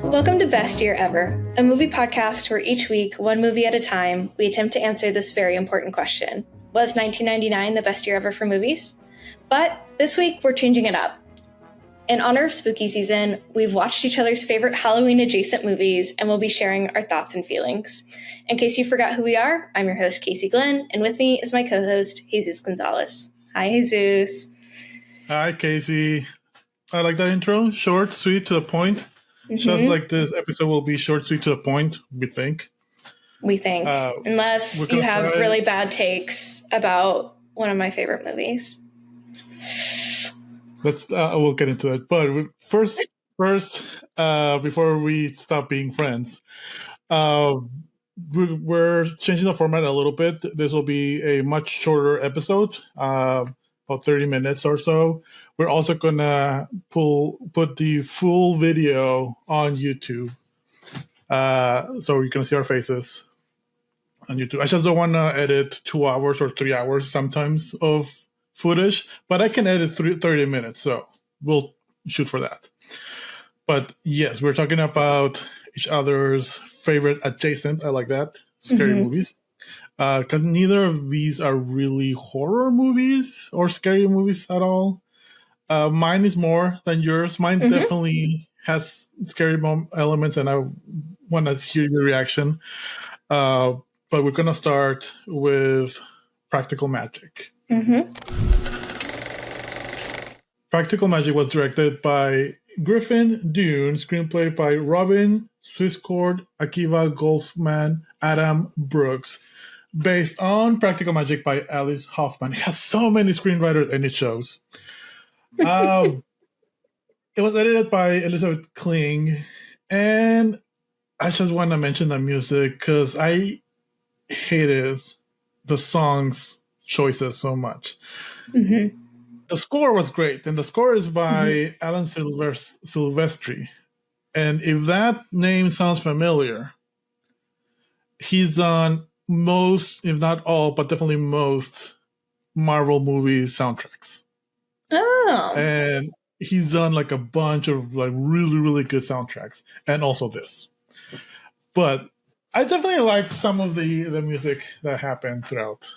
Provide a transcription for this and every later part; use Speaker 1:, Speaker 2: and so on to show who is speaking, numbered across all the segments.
Speaker 1: Welcome to Best Year Ever, a movie podcast where each week, one movie at a time, we attempt to answer this very important question. Was 1999 the best year ever for movies? But this week, we're changing it up. In honor of spooky season, we've watched each other's favorite Halloween-adjacent movies, and we'll be sharing our thoughts and feelings. In case you forgot who we are, I'm your host, Casey Glenn, and with me is my co-host, Jesus Gonzalez. Hi, Jesus.
Speaker 2: Hi, Casey. I like that intro. Short, sweet, to the point. Mm-hmm. Just like this episode will be short, sweet, to the point, we think.
Speaker 1: Unless you have really bad takes about one of my favorite movies.
Speaker 2: We'll get into it. But first, before we stop being friends, we're changing the format a little bit. This will be a much shorter episode, about 30 minutes or so. We're also gonna put the full video on YouTube, so you can see our faces on YouTube. I just don't want to edit 2 hours or 3 hours sometimes of footage, but I can edit 30 minutes, so we'll shoot for that. But yes, we're talking about each other's favorite adjacent, I like that, scary movies. Because neither of these are really horror movies or scary movies at all. Mine is more than yours. Mine definitely has scary elements, and I want to hear your reaction. But we're going to start with Practical Magic. Practical Magic was directed by Griffin Dunne, screenplay by Robin Swisscord, Akiva Goldsman, Adam Brooks, based on Practical Magic by Alice Hoffman. It has so many screenwriters, and it shows. It was edited by Elizabeth Kling, and I just want to mention the music because I hated the song's choices so much. The score was great, and the score is by Alan Silvestri. And if that name sounds familiar, he's done most, if not all, but definitely most Marvel movie soundtracks.
Speaker 1: Oh.
Speaker 2: And he's done like a bunch of like really, really good soundtracks, and also this. But I definitely liked some of the music that happened throughout.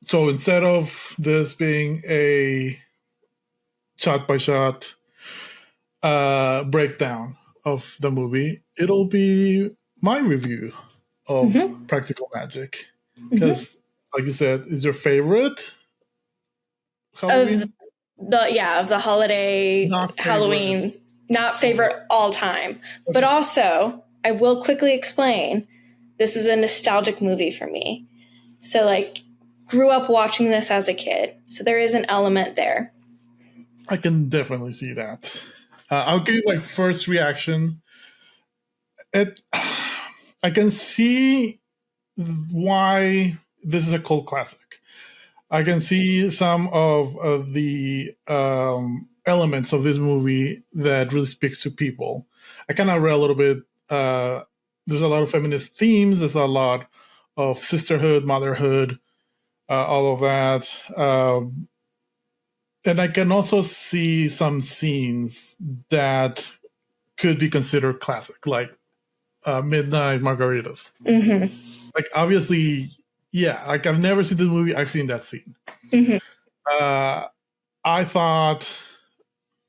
Speaker 2: So instead of this being a shot-by-shot breakdown of the movie, it'll be my review of Practical Magic. Because, like you said, is your favorite Halloween?
Speaker 1: Of the holiday Halloween. Not favorite all time. Okay. But also, I will quickly explain, this is a nostalgic movie for me. So, grew up watching this as a kid. So there is an element there.
Speaker 2: I can definitely see that. I'll give you my first reaction. I can see why this is a cult classic. I can see some of the elements of this movie that really speaks to people. I kind of read a little bit. There's a lot of feminist themes. There's a lot of sisterhood, motherhood, all of that. And I can also see some scenes that could be considered classic, like Midnight Margaritas. Like, obviously, yeah, like I've never seen this movie. I've seen that scene. I thought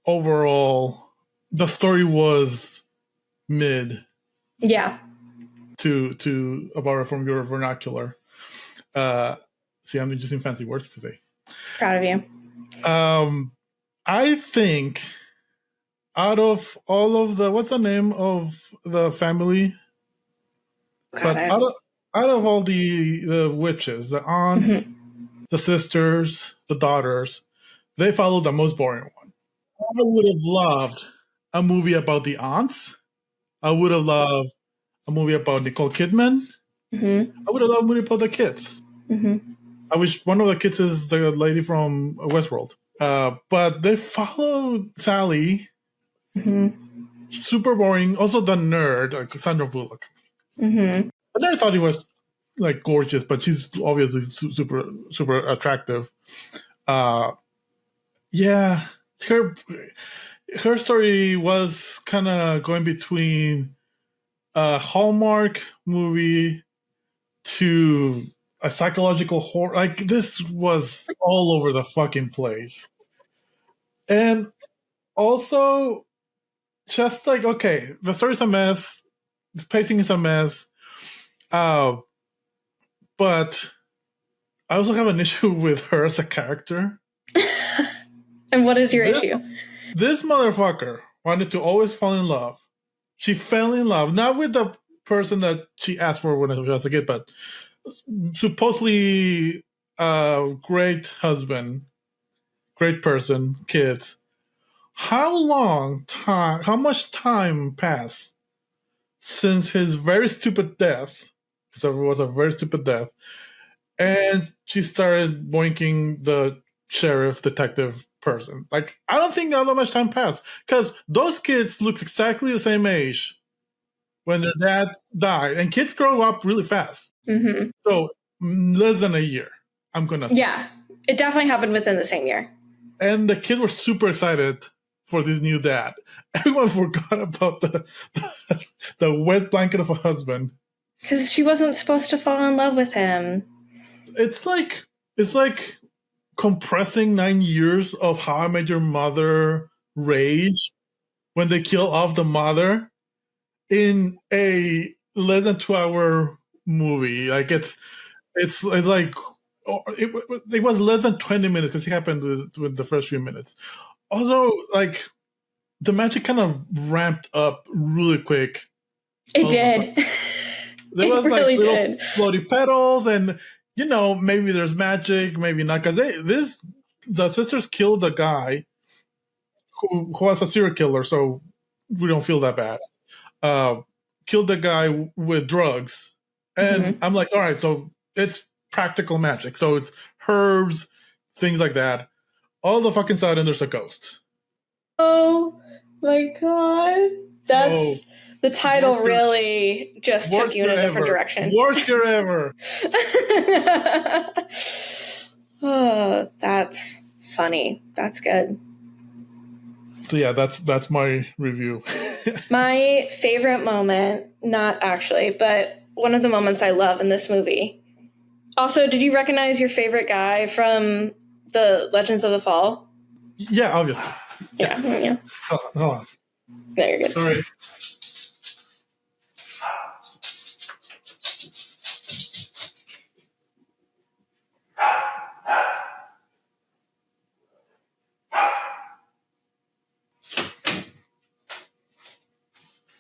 Speaker 2: overall the story was mid.
Speaker 1: Yeah.
Speaker 2: To borrow from your vernacular. See, I'm using fancy words today.
Speaker 1: Proud of you.
Speaker 2: I think out of all of the, what's the name of the family? But out of all the witches, the aunts, the sisters, the daughters, they followed the most boring one. I would have loved a movie about the aunts. I would have loved a movie about Nicole Kidman. I would have loved a movie about the kids. I wish one of the kids is the lady from Westworld. But they followed Sally. Super boring. Also the nerd, like Sandra Bullock. The nerd thought he was like gorgeous, but she's obviously super attractive. Yeah, her story was kind of going between a Hallmark movie to a psychological horror. Like, this was all over the fucking place. And also, just like, okay, the story's a mess, the pacing is a mess, but I also have an issue with her as a character.
Speaker 1: And what is your issue?
Speaker 2: This motherfucker wanted to always fall in love. She fell in love, not with the person that she asked for when she was a kid, but supposedly a great husband, great person, kids. How much time passed since his very stupid death, because it was a very stupid death, and she started boinking the sheriff detective person? Like, I don't think that much time passed, because those kids looked exactly the same age when their dad died, and kids grow up really fast.
Speaker 1: Mm-hmm.
Speaker 2: So less than a year, I'm gonna say.
Speaker 1: Yeah, it definitely happened within the same year.
Speaker 2: And the kids were super excited for this new dad. Everyone forgot about the wet blanket of a husband.
Speaker 1: Because she wasn't supposed to fall in love with him.
Speaker 2: It's like compressing 9 years of How I Met Your Mother rage when they kill off the mother in a less than 2-hour movie. Like, it's like, it was less than 20 minutes because it happened with the first few minutes. Also, like, the magic kind of ramped up really quick.
Speaker 1: It did.
Speaker 2: There was
Speaker 1: really
Speaker 2: like little
Speaker 1: did.
Speaker 2: floaty petals, and maybe there's magic, maybe not, because the sisters killed a guy who was a serial killer, so we don't feel that bad. Killed the guy with drugs, and I'm like, all right, so it's practical magic, so it's herbs, things like that. All the fucking sudden, there's a ghost.
Speaker 1: Oh my god, that's the title. Really, just took you in a different direction.
Speaker 2: Worst year ever.
Speaker 1: Oh, that's funny. That's good.
Speaker 2: So yeah, that's my review.
Speaker 1: My favorite moment, not actually, but one of the moments I love in this movie. Also, did you recognize your favorite guy from the Legends of the Fall?
Speaker 2: Yeah, obviously.
Speaker 1: Yeah.
Speaker 2: Hold on.
Speaker 1: No, you're good.
Speaker 2: Sorry.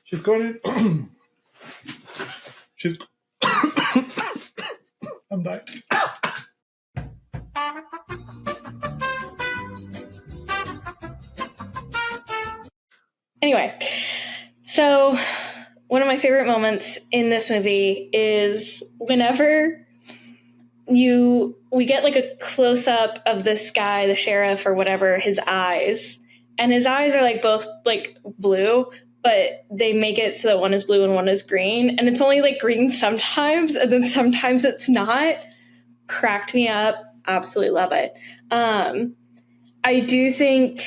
Speaker 2: She's going in. She's. I'm dying.
Speaker 1: Anyway, so one of my favorite moments in this movie is whenever we get like a close-up of this guy, the sheriff or whatever, his eyes, and his eyes are like both like blue, but they make it so that one is blue and one is green, and it's only like green sometimes, and then sometimes it's not. Cracked me up. Absolutely love it. I do think,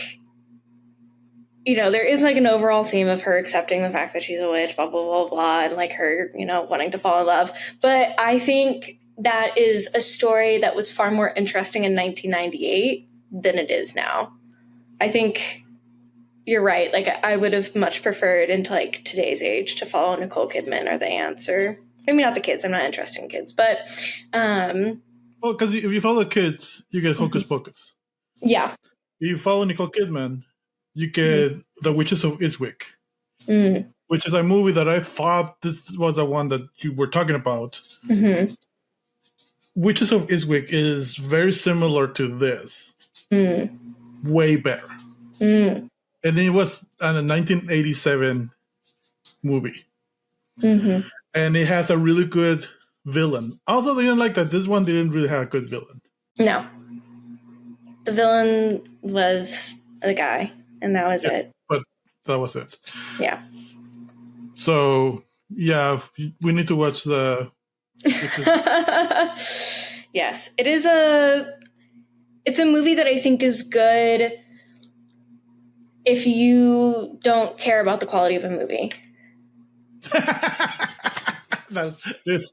Speaker 1: there is like an overall theme of her accepting the fact that she's a witch, blah, blah, blah, blah, and like her, wanting to fall in love. But I think that is a story that was far more interesting in 1998 than it is now. I think you're right. Like, I would have much preferred into like today's age to follow Nicole Kidman or the ants, or maybe not the kids. I'm not interested in kids, but
Speaker 2: well, because if you follow kids, you get Hocus Pocus.
Speaker 1: Yeah.
Speaker 2: If you follow Nicole Kidman, you get The Witches of Eastwick, which is a movie that I thought this was the one that you were talking about. Witches of Eastwick is very similar to this. Way better. And it was a 1987 movie. And it has a really good villain. Also, they didn't like that this one didn't really have a good villain.
Speaker 1: No. The villain was the guy, and that was it.
Speaker 2: But that was it.
Speaker 1: Yeah.
Speaker 2: So, yeah, we need to watch the which is
Speaker 1: Yes, it's a movie that I think is good if you don't care about the quality of a movie.
Speaker 2: this.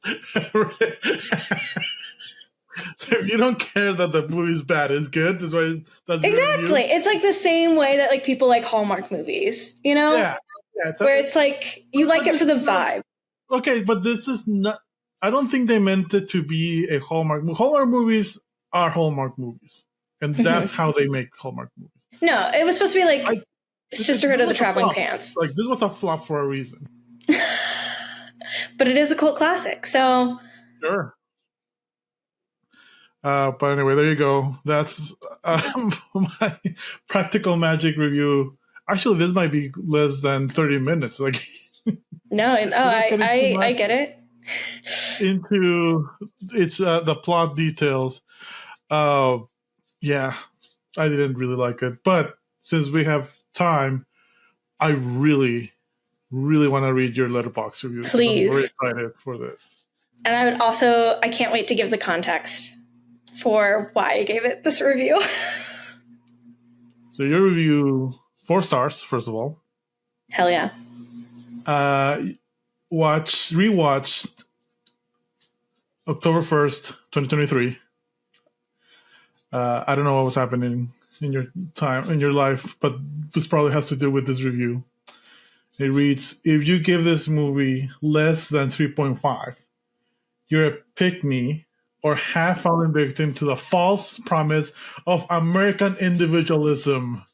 Speaker 2: So if you don't care that the movie's bad, it's good. That's why that's
Speaker 1: Exactly. It's like the same way that like people like Hallmark movies, you know?
Speaker 2: Yeah.
Speaker 1: Where it's like you like it for the vibe.
Speaker 2: Okay, but this is not. I don't think they meant it to be a Hallmark. Hallmark movies are Hallmark movies, and that's how they make Hallmark movies.
Speaker 1: No, it was supposed to be like Sisterhood of the Traveling Pants.
Speaker 2: Like this was a flop for a reason.
Speaker 1: But it is a cult classic, so
Speaker 2: sure. But anyway, there you go. That's my Practical Magic review. Actually, this might be less than 30 minutes. Like,
Speaker 1: I get it.
Speaker 2: Into it's the plot details. Yeah, I didn't really like it, but since we have time, I really, really want to read your Letterboxd review.
Speaker 1: Please.
Speaker 2: I'm very excited for this.
Speaker 1: And I can't wait to give the context for why I gave it this review.
Speaker 2: So your review, 4 stars, first of all.
Speaker 1: Hell yeah.
Speaker 2: Rewatched October 1st, 2023. I don't know what was happening in your life, but this probably has to do with this review. It reads, if you give this movie less than 3.5, you're a pick-me or half-fallen victim to the false promise of American individualism.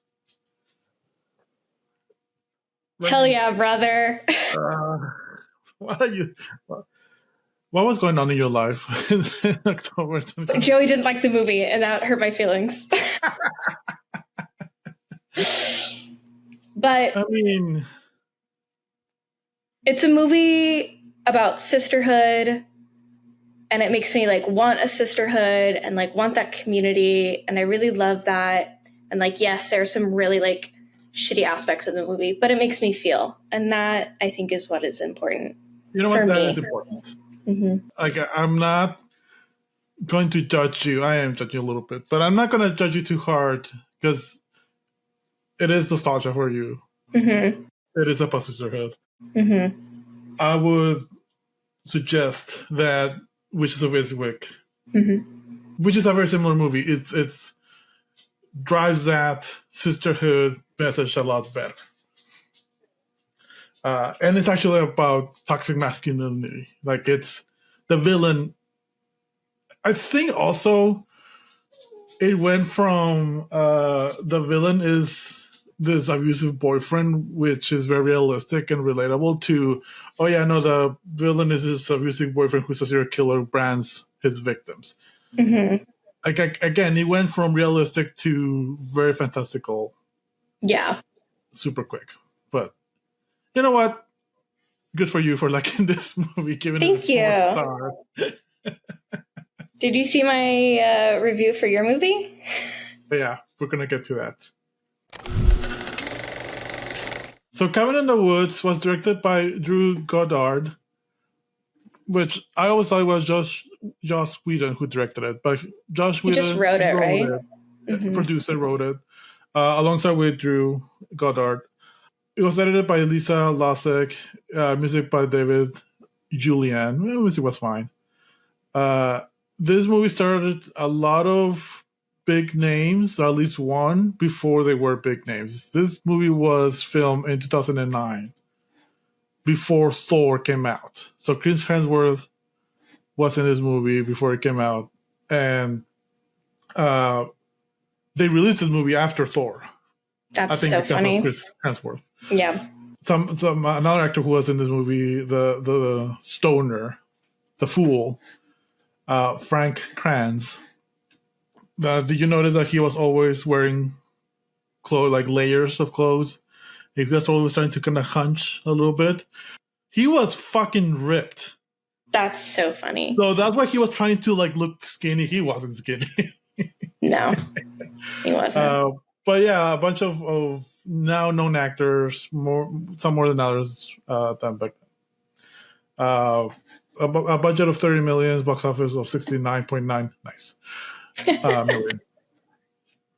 Speaker 1: Hell yeah, brother.
Speaker 2: What was going on in your life in October?
Speaker 1: Joey didn't like the movie, and that hurt my feelings. But
Speaker 2: I mean,
Speaker 1: it's a movie about sisterhood, and it makes me like want a sisterhood and like want that community, and I really love that. And like, yes, there are some really like shitty aspects of the movie, but it makes me feel, and that I think is what is important.
Speaker 2: You know what? That is important.
Speaker 1: Mm-hmm.
Speaker 2: Like, I'm not going to judge you. I am judging you a little bit, but I'm not going to judge you too hard because it is nostalgia for you.
Speaker 1: Mm-hmm.
Speaker 2: It is a sisterhood.
Speaker 1: Mm-hmm.
Speaker 2: I would suggest that Witches of Eastwick, which is a very similar movie. It's drives that sisterhood message a lot better. And it's actually about toxic masculinity. Like, it's the villain. I think also it went from the villain is this abusive boyfriend, which is very realistic and relatable, to, oh yeah, no, the villain is this abusive boyfriend who's a serial killer who brands his victims.
Speaker 1: Mm-hmm.
Speaker 2: Like, again, it went from realistic to very fantastical.
Speaker 1: Yeah.
Speaker 2: Super quick. But you know what? Good for you for liking this movie.
Speaker 1: Thank you. Did you see my review for your movie?
Speaker 2: Yeah, we're going to get to that. So Cabin in the Woods was directed by Drew Goddard, which I always thought it was Joss Whedon who directed it. But Josh Whedon
Speaker 1: just wrote it, right?
Speaker 2: Mm-hmm. Producer wrote it, alongside with Drew Goddard. It was edited by Lisa Lasek, music by David Julian. Well, music was fine. This movie started a lot of big names, or at least one, before they were big names. This movie was filmed in 2009, before Thor came out. So Chris Hemsworth was in this movie before it came out. And they released this movie after Thor.
Speaker 1: That's
Speaker 2: I think
Speaker 1: so
Speaker 2: because
Speaker 1: funny.
Speaker 2: of Chris Hemsworth.
Speaker 1: Yeah.
Speaker 2: Another actor who was in this movie, the stoner, the fool, Frank Kranz. Did you notice that he was always wearing clothes, like layers of clothes? He was always trying to kind of hunch a little bit. He was fucking ripped.
Speaker 1: That's so funny.
Speaker 2: So that's why he was trying to like look skinny. He wasn't skinny.
Speaker 1: No, he wasn't.
Speaker 2: But yeah, a bunch of now known actors, some more than others than back then. a budget of 30 million, box office of 69.9. Nice. Million.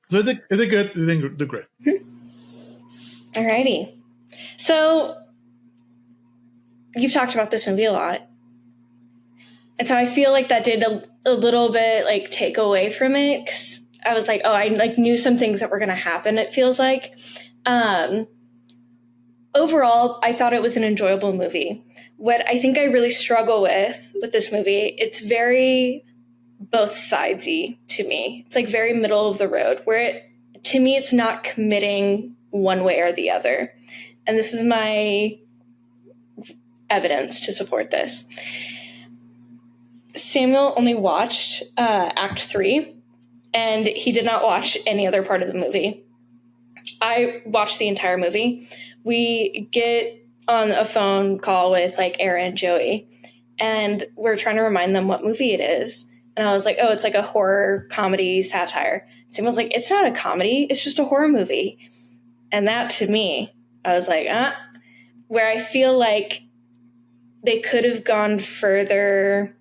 Speaker 2: So they did good. They did great.
Speaker 1: Alrighty. So you've talked about this movie a lot. And so I feel like that did a little bit like take away from it. 'Cause I was like, oh, I like knew some things that were going to happen. It feels like, overall, I thought it was an enjoyable movie. What I think I really struggle with this movie, it's very both sidesy to me. It's like very middle of the road where to me, it's not committing one way or the other. And this is my evidence to support this. Samuel only watched Act 3, and he did not watch any other part of the movie. I watched the entire movie. We get on a phone call with like Aaron and Joey, and we're trying to remind them what movie it is. And I was like, oh, it's like a horror comedy satire. Samuel's like, it's not a comedy, it's just a horror movie. And that to me, I was like, where I feel like they could have gone further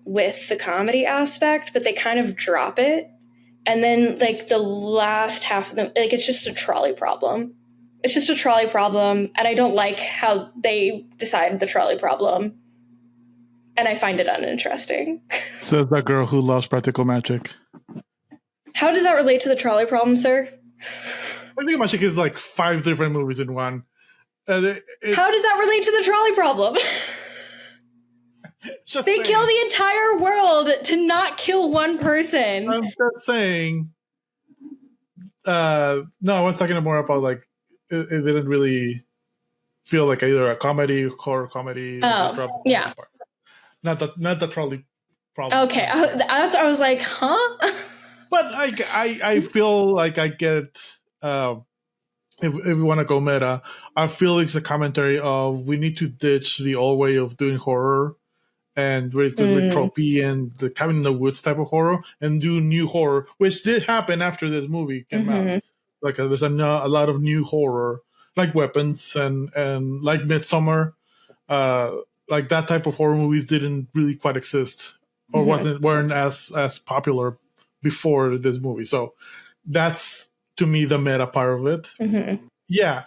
Speaker 1: with the comedy aspect, but they kind of drop it. And then like the last half of them, like it's just a trolley problem. It's just a trolley problem. And I don't like how they decided the trolley problem. And I find it uninteresting.
Speaker 2: Says that girl who loves practical magic.
Speaker 1: How does that relate to the trolley problem, sir?
Speaker 2: Practical magic is like 5 different movies in one.
Speaker 1: How does that relate to the trolley problem? They kill the entire world to not kill one person.
Speaker 2: I'm just saying. No, I was talking more about like it didn't really feel like either a comedy, horror comedy.
Speaker 1: Oh, yeah.
Speaker 2: Not the trolley problem.
Speaker 1: Okay, I was like, huh?
Speaker 2: But I feel like I get if we want to go meta, I feel it's a commentary of we need to ditch the old way of doing horror and with tropey and the cabin in the woods type of horror and do new horror, which did happen after this movie came out. Like there's a lot of new horror, like Weapons and like Midsommar. Like that type of horror movies didn't really quite exist or weren't as popular before this movie. So that's to me the meta part of it. Yeah,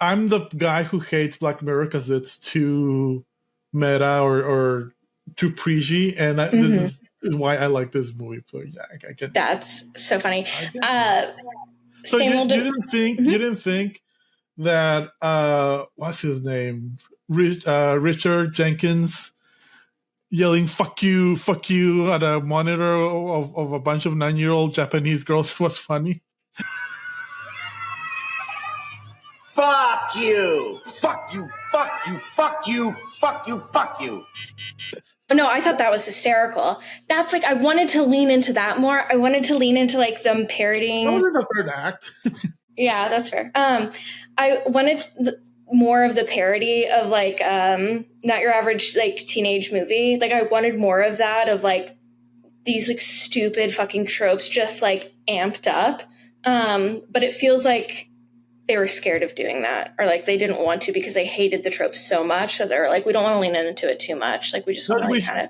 Speaker 2: I'm the guy who hates Black Mirror because it's too meta or too preachy, and this is why I like this movie. So yeah, I get
Speaker 1: that's so funny.
Speaker 2: So you didn't think that what's his name, Richard Jenkins yelling fuck you" at a monitor of a bunch of 9-year-old Japanese girls was funny?
Speaker 3: Fuck you! Fuck you! Fuck you! Fuck you! Fuck you! Fuck you!
Speaker 1: No, I thought that was hysterical. That's like, I wanted to lean into that more. I wanted to lean into like them parodying.
Speaker 2: That was in the third act.
Speaker 1: Yeah, that's fair. I wanted more of the parody of like not your average like teenage movie. Like I wanted more of that, of like these like stupid fucking tropes just like amped up. But it feels like they were scared of doing that, or like they didn't want to because they hated the tropes so much. So they're like, we don't want to lean into it too much. Like we just want to like, kind of.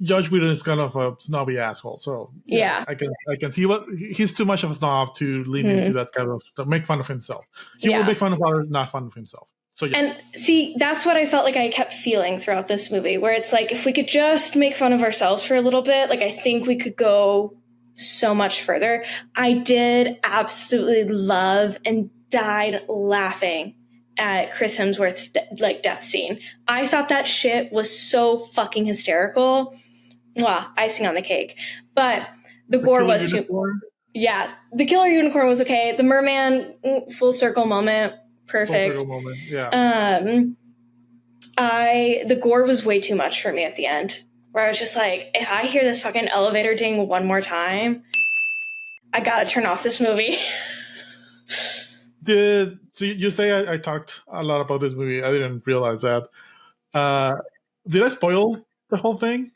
Speaker 2: Judge Whedon is kind of a snobby asshole, so
Speaker 1: yeah.
Speaker 2: I can see what he's too much of a snob to lean into that kind of to make fun of himself. He will make fun of others, not fun of himself. So yeah.
Speaker 1: And see, that's what I felt like I kept feeling throughout this movie, where it's like if we could just make fun of ourselves for a little bit, like I think we could go so much further. I did absolutely love and died laughing at Chris Hemsworth's like death scene. I thought that shit was so fucking hysterical. Mwah, icing on the cake. But the gore was too. Yeah, the killer unicorn was okay. The merman, full circle moment, perfect.
Speaker 2: Full circle moment, yeah.
Speaker 1: The gore was way too much for me at the end, where I was just like, if I hear this fucking elevator ding one more time, I gotta turn off this movie.
Speaker 2: So you say I talked a lot about this movie. I didn't realize that. Did I spoil the whole thing?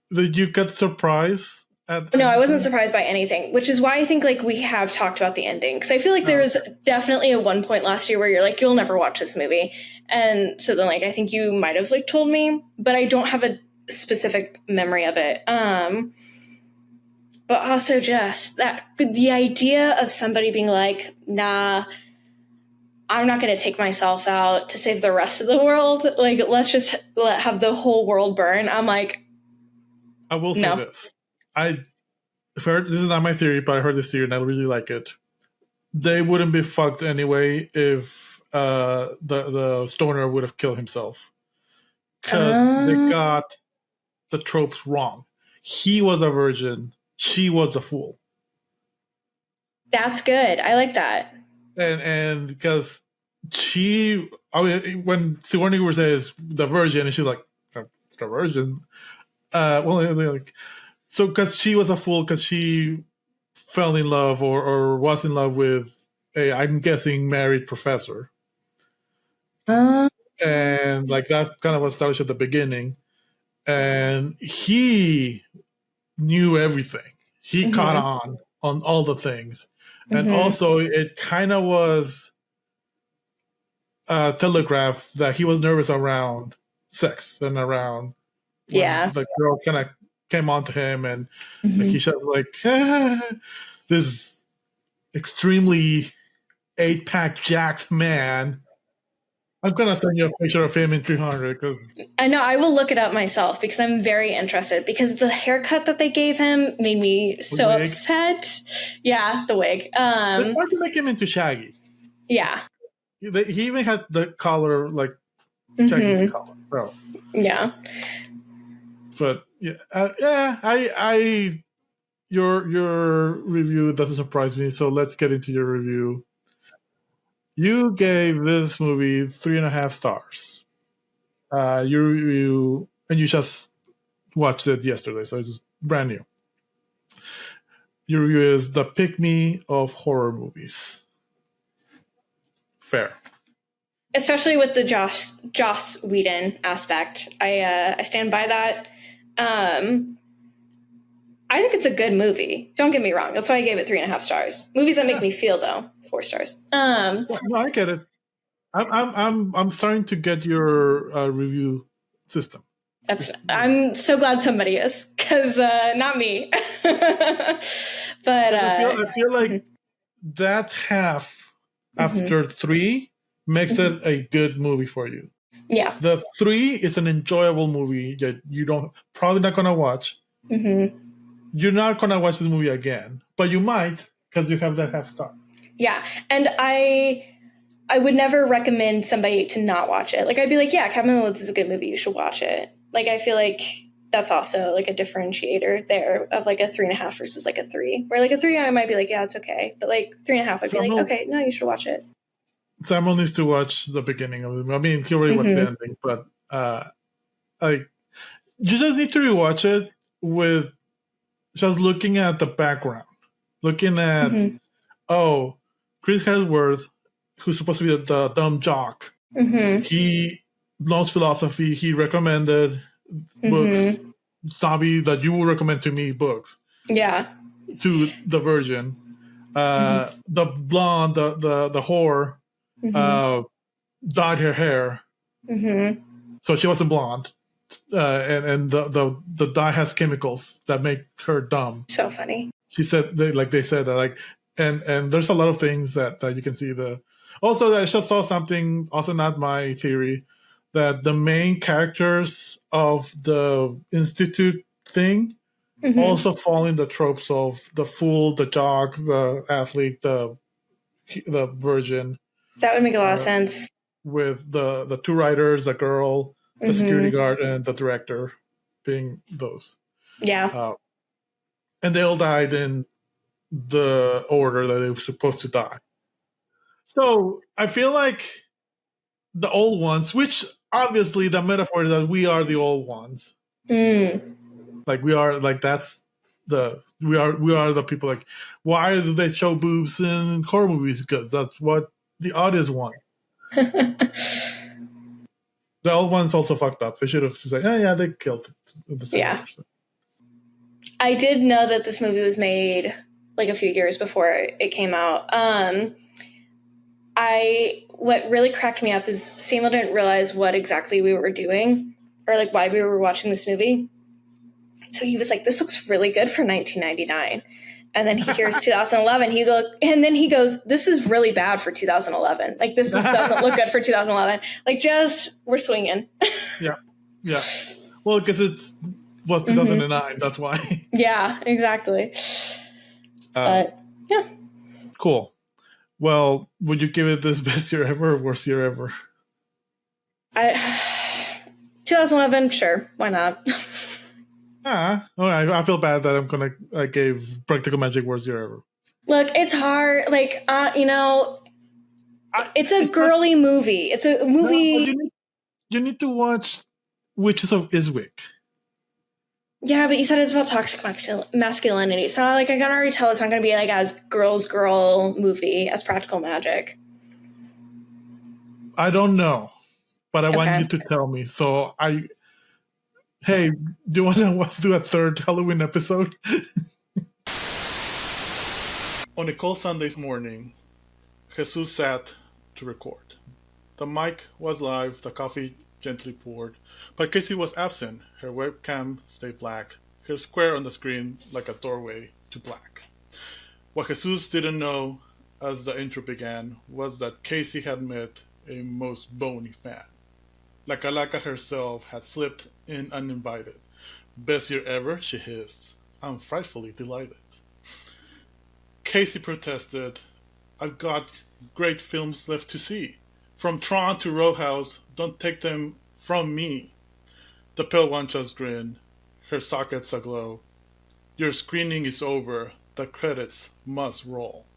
Speaker 2: Did you get surprised
Speaker 1: No, I wasn't surprised by anything, which is why I think like we have talked about the ending. Because I feel like there was definitely a one point last year where you're like, you'll never watch this movie. And so then like I think you might have like told me, but I don't have a specific memory of it. But also just the idea of somebody being like, nah, I'm not going to take myself out to save the rest of the world. Like, let's just have the whole world burn. I'm like,
Speaker 2: I will say this. This is not my theory, but I heard this theory and I really like it. They wouldn't be fucked anyway if the stoner would have killed himself. Because they got the tropes wrong. He was a virgin. She was a fool.
Speaker 1: That's good. I like that.
Speaker 2: And because when Sigourney Weaver says the virgin, and she's like, the virgin? So because she was a fool, because she fell in love or was in love with I'm guessing, married professor. And like that's kind of established at the beginning. And he knew everything. He caught on all the things. And also it kind of was telegraphed that he was nervous around sex and around the girl kind of came on to him and like, he was like, this extremely 8-pack jacked man. I'm going to send you a picture of him in 300 because
Speaker 1: I know I will look it up myself because I'm very interested because the haircut that they gave him made me so upset. Yeah, the wig.
Speaker 2: They tried to make him into Shaggy.
Speaker 1: Yeah.
Speaker 2: He even had the collar like Shaggy's collar. Oh.
Speaker 1: Yeah.
Speaker 2: But your review doesn't surprise me. So let's get into your review. You gave this movie 3.5 stars. Your review, and you just watched it yesterday, so it's brand new. Your review is the pick-me of horror movies. Fair.
Speaker 1: Especially with the Joss Whedon aspect. I stand by that. I think it's a good movie. Don't get me wrong. That's why I gave it 3.5 stars. Movies that make me feel though, 4 stars.
Speaker 2: No, I get it. I'm starting to get your review system.
Speaker 1: I'm so glad somebody is, because not me. But
Speaker 2: I feel like that half after 3 makes it a good movie for you.
Speaker 1: Yeah.
Speaker 2: The 3 is an enjoyable movie that you probably not gonna watch. You're not gonna watch this movie again, but you might because you have that half star.
Speaker 1: Yeah, and I would never recommend somebody to not watch it. Like I'd be like, yeah, Cabin in the Woods is a good movie. You should watch it. Like I feel like that's also like a differentiator there of like a 3.5 versus like a 3. Where like a 3, I might be like, yeah, it's okay, but like 3.5, I'd be like, okay, no, you should watch it.
Speaker 2: Samuel needs to watch the beginning of the movie. I mean, he already watched the ending, but like you just need to rewatch it with just looking at the background, looking at Chris Hemsworth, who's supposed to be the dumb jock. He knows philosophy. He recommended books, Dobby, that you will recommend to me books.
Speaker 1: Yeah.
Speaker 2: To the virgin, the blonde, the whore, dyed her hair, so she wasn't blonde. And the dye has chemicals that make her dumb.
Speaker 1: So funny.
Speaker 2: She said they said that like and there's a lot of things that you can see also I just saw something, also not my theory, that the main characters of the Institute thing also fall in the tropes of the fool, the jock, the athlete, the virgin.
Speaker 1: That would make a lot of sense.
Speaker 2: With the 2 writers, the girl, the security guard, and the director being those.
Speaker 1: Yeah.
Speaker 2: And they all died in the order that they were supposed to die. So I feel like the old ones, which obviously the metaphor is that we are the old ones. Like we are, like that's we are the people. Like, why do they show boobs in horror movies? Because that's what the audience want. The old ones also fucked up. They should have said, "Oh yeah, they killed it."
Speaker 1: Yeah. I did know that this movie was made like a few years before it came out. What really cracked me up is Samuel didn't realize what exactly we were doing or like why we were watching this movie. So he was like, "This looks really good for 1999." And then he hears 2011. He goes, "This is really bad for 2011. Like this doesn't look good for 2011. Like just we're swinging."
Speaker 2: Yeah. Well, because it was 2009. That's why.
Speaker 1: Yeah, exactly. But yeah.
Speaker 2: Cool. Well, would you give it this best year ever or worst year ever?
Speaker 1: 2011, sure, why not?
Speaker 2: I feel bad that I gave Practical Magic worst year ever.
Speaker 1: Look, it's hard. Like, it's a girly movie. It's a movie.
Speaker 2: No, you need to watch Witches of Eastwick.
Speaker 1: Yeah, but you said it's about toxic masculinity. So, like, I can already tell it's not going to be, like, as girl movie as Practical Magic.
Speaker 2: I don't know, but I want you to tell me. So, hey, do you want to do a third Halloween episode? On a cold Sunday morning, Jesus sat to record. The mic was live, the coffee gently poured, but Casey was absent. Her webcam stayed black, her square on the screen like a doorway to black. What Jesus didn't know as the intro began was that Casey had met a most bony fan. La Calaca herself had slipped in uninvited. "Best year ever," she hissed. "I'm frightfully delighted." Casey protested, "I've got great films left to see. From Tron to Roadhouse, don't take them from me." The pale one just grinned, her sockets aglow. "Your screening is over, the credits must roll."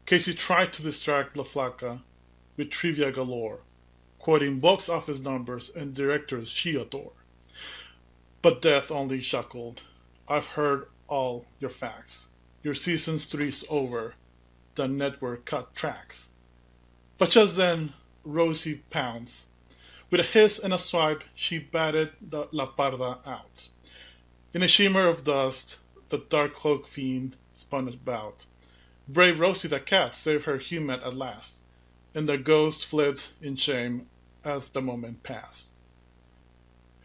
Speaker 2: Casey tried to distract La Flaca with trivia galore, quoting box office numbers and directors she adored. But Death only chuckled, "I've heard all your facts. Your season 3's over. The network cut tracks." But just then, Rosie pounced. With a hiss and a swipe, she batted the La Parda out. In a shimmer of dust, the dark cloak fiend spun about. Brave Rosie the cat saved her human at last, and the ghost fled in shame as the moment passed.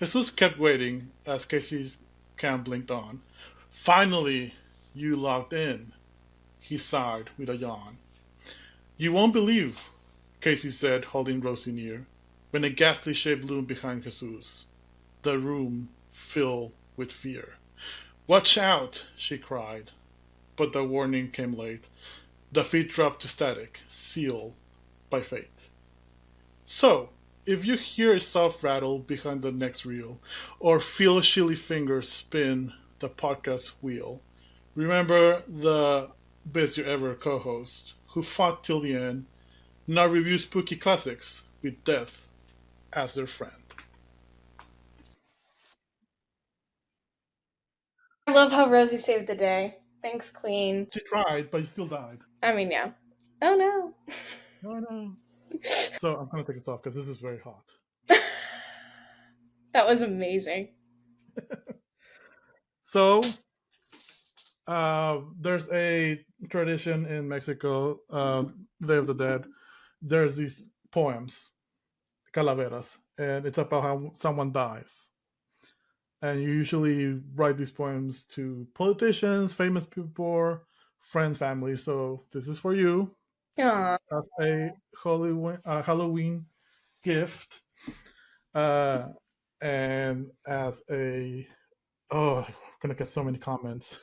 Speaker 2: Jesus kept waiting as Casey's cam blinked on. "Finally, you logged in," he sighed with a yawn. "You won't believe," Casey said, holding Rosie near, when a ghastly shape loomed behind Jesus. The room filled with fear. "Watch out," she cried. But the warning came late. The feed dropped to static, sealed by fate. So, if you hear a soft rattle behind the next reel, or feel chilly fingers spin the podcast wheel, remember the best year ever co-host who fought till the end, now review spooky classics with death as their friend.
Speaker 1: I love how Rosie saved the day. Thanks, Queen.
Speaker 2: She tried, but you still died.
Speaker 1: I mean, yeah. Oh, no.
Speaker 2: Oh, no. So I'm going to take this off because this is very hot.
Speaker 1: That was amazing.
Speaker 2: So, there's a tradition in Mexico, Day of the Dead. There's these poems, calaveras, and it's about how someone dies. And you usually write these poems to politicians, famous people, friends, family. So this is for you.
Speaker 1: Aww.
Speaker 2: As a Halloween gift. And as a... Oh, I'm going to get so many comments.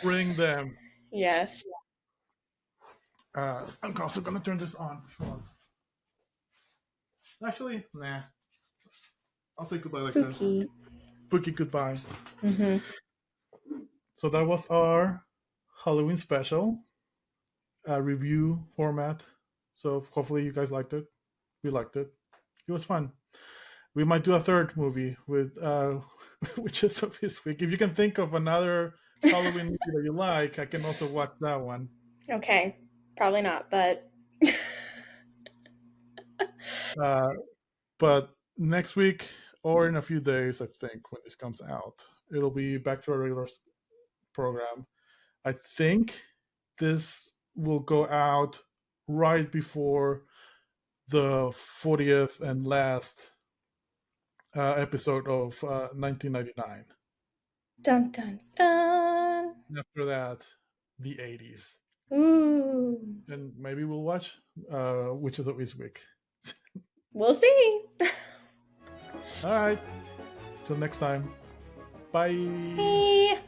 Speaker 2: Bring them.
Speaker 1: Yes.
Speaker 2: I'm also going to turn this on. Actually, nah. I'll say goodbye like
Speaker 1: Spooky.
Speaker 2: this. Spooky goodbye.
Speaker 1: Mm-hmm.
Speaker 2: So that was our Halloween special review format. So hopefully you guys liked it. We liked it. It was fun. We might do a third movie with Witches of Eastwick. If you can think of another Halloween movie that you like, I can also watch that one.
Speaker 1: Okay. Probably not, but...
Speaker 2: But next week, or in a few days, I think, when this comes out. It'll be back to our regular program. I think this will go out right before the 40th and last episode of 1999.
Speaker 1: Dun dun dun.
Speaker 2: After that, the 80s.
Speaker 1: Ooh.
Speaker 2: And maybe we'll watch Witches of Eastwick.
Speaker 1: We'll see.
Speaker 2: All right. Till next time. Bye.
Speaker 1: Bye.